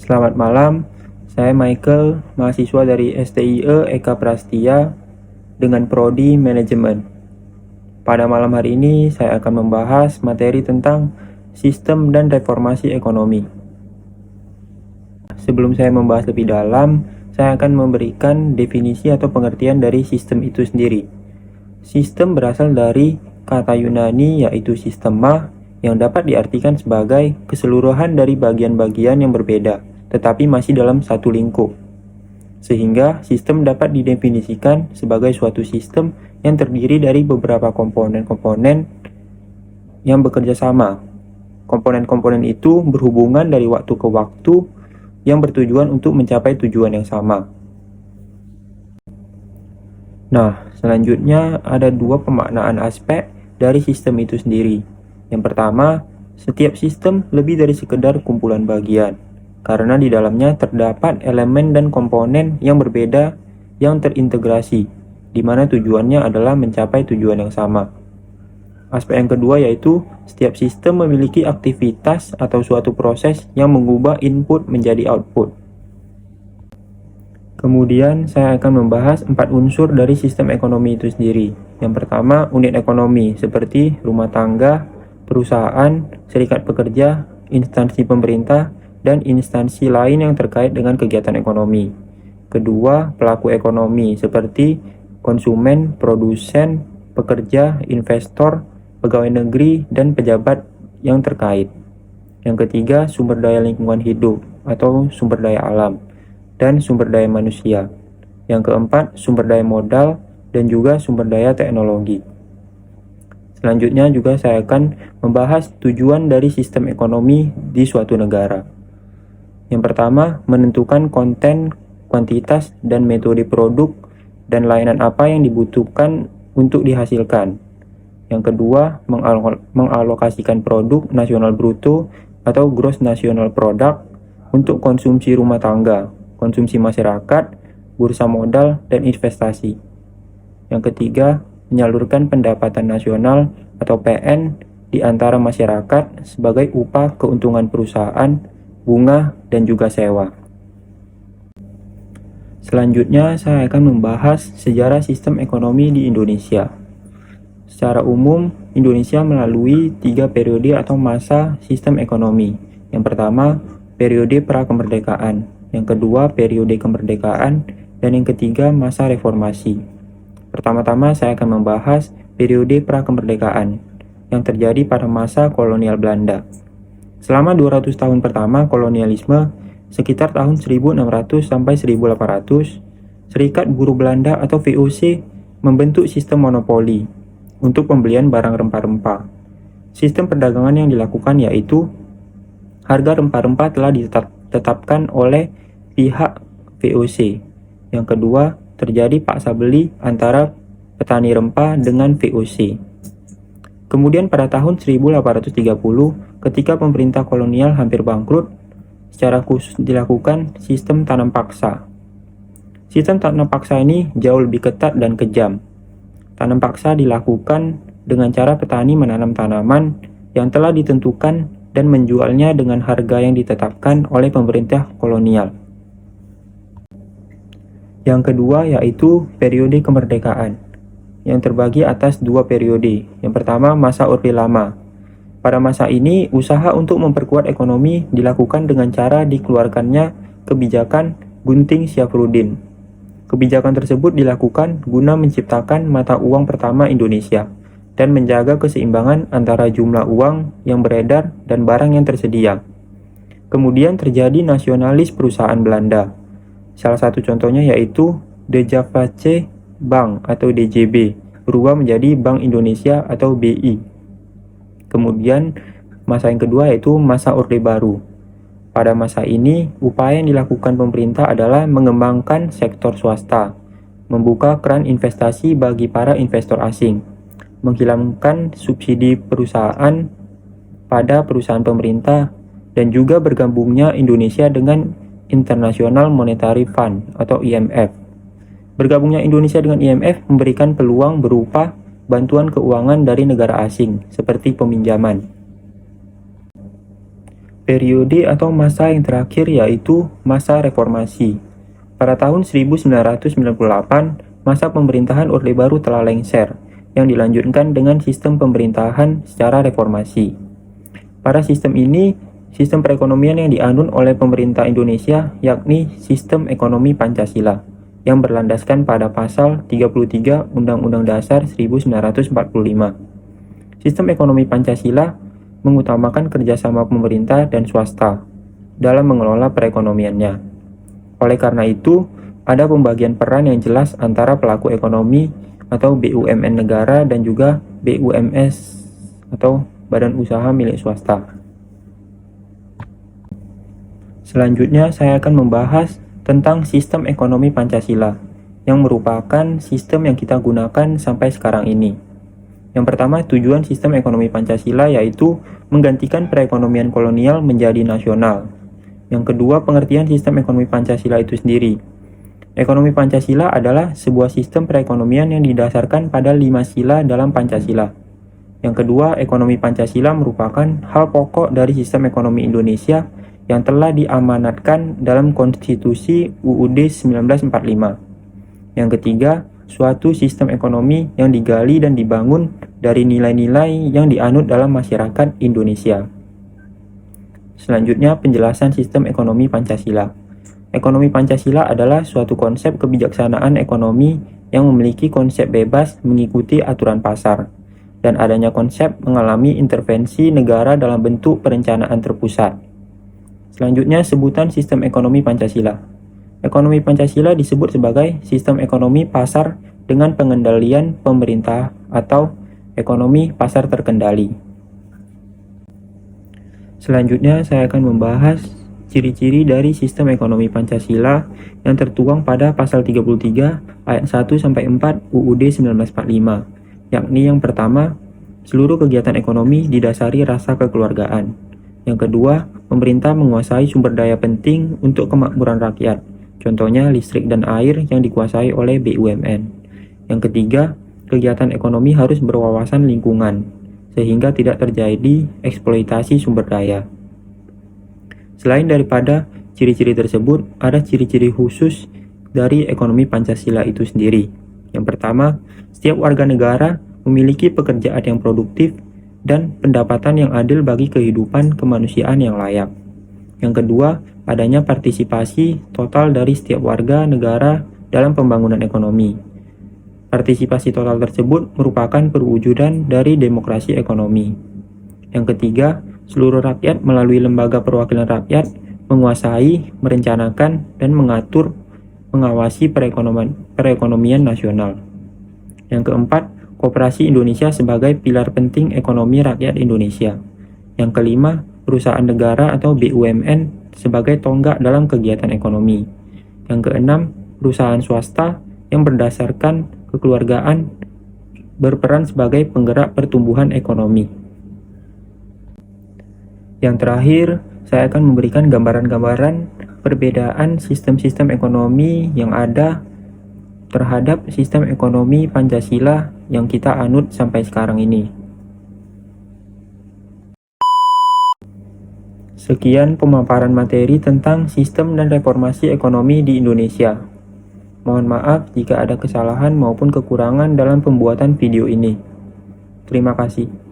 Selamat malam, saya Michael, mahasiswa dari STIE Eka Prastia dengan Prodi Manajemen. Pada malam hari ini saya akan membahas materi tentang sistem dan reformasi ekonomi. Sebelum saya membahas lebih dalam, saya akan memberikan definisi atau pengertian dari sistem itu sendiri. Sistem berasal dari kata Yunani yaitu sistema, yang dapat diartikan sebagai keseluruhan dari bagian-bagian yang berbeda, tetapi masih dalam satu lingkup. Sehingga sistem dapat didefinisikan sebagai suatu sistem yang terdiri dari beberapa komponen-komponen yang bekerja sama. Komponen-komponen itu berhubungan dari waktu ke waktu yang bertujuan untuk mencapai tujuan yang sama. Nah, selanjutnya ada dua pemaknaan aspek dari sistem itu sendiri. Yang pertama, setiap sistem lebih dari sekedar kumpulan bagian, karena di dalamnya terdapat elemen dan komponen yang berbeda yang terintegrasi, di mana tujuannya adalah mencapai tujuan yang sama. Aspek yang kedua yaitu setiap sistem memiliki aktivitas atau suatu proses yang mengubah input menjadi output. Kemudian saya akan membahas 4 unsur dari sistem ekonomi itu sendiri. Yang pertama, unit ekonomi seperti rumah tangga, perusahaan, serikat pekerja, instansi pemerintah, dan instansi lain yang terkait dengan kegiatan ekonomi. Kedua, pelaku ekonomi seperti konsumen, produsen, pekerja, investor, pegawai negeri, dan pejabat yang terkait. Yang ketiga, sumber daya lingkungan hidup atau sumber daya alam, dan sumber daya manusia. Yang keempat, sumber daya modal, dan juga sumber daya teknologi. Selanjutnya juga saya akan membahas tujuan dari sistem ekonomi di suatu negara. Yang pertama, menentukan konten, kuantitas, dan metode produk dan layanan apa yang dibutuhkan untuk dihasilkan. Yang kedua, mengalokasikan produk nasional bruto atau gross national product untuk konsumsi rumah tangga, konsumsi masyarakat, bursa modal, dan investasi. Yang ketiga, menyalurkan pendapatan nasional atau PN di antara masyarakat sebagai upah keuntungan perusahaan, bunga, dan juga sewa. Selanjutnya, saya akan membahas sejarah sistem ekonomi di Indonesia. Secara umum, Indonesia melalui 3 periode atau masa sistem ekonomi. Yang pertama, periode pra-kemerdekaan. Yang kedua, periode kemerdekaan. Dan yang ketiga, masa reformasi. Pertama-tama saya akan membahas periode pra-kemerdekaan yang terjadi pada masa kolonial Belanda. Selama 200 tahun pertama kolonialisme, sekitar tahun 1600 sampai 1800, Serikat Buruh Belanda atau VOC membentuk sistem monopoli untuk pembelian barang rempah-rempah. Sistem perdagangan yang dilakukan yaitu harga rempah-rempah telah ditetapkan oleh pihak VOC. Yang kedua, terjadi paksa beli antara petani rempah dengan VOC. Kemudian pada tahun 1830, ketika pemerintah kolonial hampir bangkrut, secara khusus dilakukan sistem tanam paksa. Sistem tanam paksa ini jauh lebih ketat dan kejam. Tanam paksa dilakukan dengan cara petani menanam tanaman yang telah ditentukan dan menjualnya dengan harga yang ditetapkan oleh pemerintah kolonial. Yang kedua yaitu periode kemerdekaan, yang terbagi atas 2 periode. Yang pertama, masa Orde Lama. Pada masa ini, usaha untuk memperkuat ekonomi dilakukan dengan cara dikeluarkannya kebijakan Gunting Syafruddin. Kebijakan tersebut dilakukan guna menciptakan mata uang pertama Indonesia dan menjaga keseimbangan antara jumlah uang yang beredar dan barang yang tersedia. Kemudian terjadi nasionalis perusahaan Belanda. Salah satu contohnya yaitu De Javace Bank atau DJB berubah menjadi Bank Indonesia atau BI. Kemudian masa yang kedua yaitu masa Orde Baru. Pada masa ini, upaya yang dilakukan pemerintah adalah mengembangkan sektor swasta, membuka keran investasi bagi para investor asing, menghilangkan subsidi perusahaan pada perusahaan pemerintah, dan juga bergabungnya Indonesia dengan International Monetary Fund atau IMF. Bergabungnya Indonesia dengan IMF memberikan peluang berupa bantuan keuangan dari negara asing seperti peminjaman. periode atau masa yang terakhir yaitu masa reformasi. Pada tahun 1998, masa pemerintahan Orde Baru telah lengser, yang dilanjutkan dengan sistem pemerintahan secara reformasi. Pada sistem ini, sistem perekonomian yang dianut oleh pemerintah Indonesia yakni sistem ekonomi Pancasila, yang berlandaskan pada pasal 33 Undang-Undang Dasar 1945. Sistem ekonomi Pancasila mengutamakan kerjasama pemerintah dan swasta dalam mengelola perekonomiannya. Oleh karena itu, ada pembagian peran yang jelas antara pelaku ekonomi atau BUMN negara dan juga BUMS atau badan usaha milik swasta. Selanjutnya, saya akan membahas tentang sistem ekonomi Pancasila, yang merupakan sistem yang kita gunakan sampai sekarang ini. Yang pertama, tujuan sistem ekonomi Pancasila yaitu menggantikan perekonomian kolonial menjadi nasional. Yang kedua, pengertian sistem ekonomi Pancasila itu sendiri. Ekonomi Pancasila adalah sebuah sistem perekonomian yang didasarkan pada 5 sila dalam Pancasila. Yang kedua, ekonomi Pancasila merupakan hal pokok dari sistem ekonomi Indonesia yang telah diamanatkan dalam Konstitusi UUD 1945. Yang ketiga, suatu sistem ekonomi yang digali dan dibangun dari nilai-nilai yang dianut dalam masyarakat Indonesia. Selanjutnya, penjelasan sistem ekonomi Pancasila. Ekonomi Pancasila adalah suatu konsep kebijaksanaan ekonomi yang memiliki konsep bebas mengikuti aturan pasar, dan adanya konsep mengalami intervensi negara dalam bentuk perencanaan terpusat. Selanjutnya, sebutan sistem ekonomi Pancasila. Ekonomi Pancasila disebut sebagai sistem ekonomi pasar dengan pengendalian pemerintah atau ekonomi pasar terkendali. Selanjutnya, saya akan membahas ciri-ciri dari sistem ekonomi Pancasila yang tertuang pada pasal 33 ayat 1-4 UUD 1945, yakni yang pertama, seluruh kegiatan ekonomi didasari rasa kekeluargaan. Yang kedua, pemerintah menguasai sumber daya penting untuk kemakmuran rakyat. Contohnya listrik dan air yang dikuasai oleh BUMN. Yang ketiga, kegiatan ekonomi harus berwawasan lingkungan, sehingga tidak terjadi eksploitasi sumber daya. Selain daripada ciri-ciri tersebut, ada ciri-ciri khusus dari ekonomi Pancasila itu sendiri. Yang pertama, setiap warga negara memiliki pekerjaan yang produktif dan pendapatan yang adil bagi kehidupan kemanusiaan yang layak. Yang kedua, adanya partisipasi total dari setiap warga negara dalam pembangunan ekonomi. Partisipasi total tersebut merupakan perwujudan dari demokrasi ekonomi. Yang ketiga, seluruh rakyat melalui lembaga perwakilan rakyat menguasai, merencanakan, dan mengatur, mengawasi perekonomian nasional. Yang keempat, koperasi Indonesia sebagai pilar penting ekonomi rakyat Indonesia. Yang kelima, perusahaan negara atau BUMN sebagai tonggak dalam kegiatan ekonomi. Yang keenam, perusahaan swasta yang berdasarkan kekeluargaan berperan sebagai penggerak pertumbuhan ekonomi. Yang terakhir, saya akan memberikan gambaran-gambaran perbedaan sistem-sistem ekonomi yang ada terhadap sistem ekonomi Pancasila yang kita anut sampai sekarang ini. Sekian pemaparan materi tentang sistem dan reformasi ekonomi di Indonesia. Mohon maaf jika ada kesalahan maupun kekurangan dalam pembuatan video ini. Terima kasih.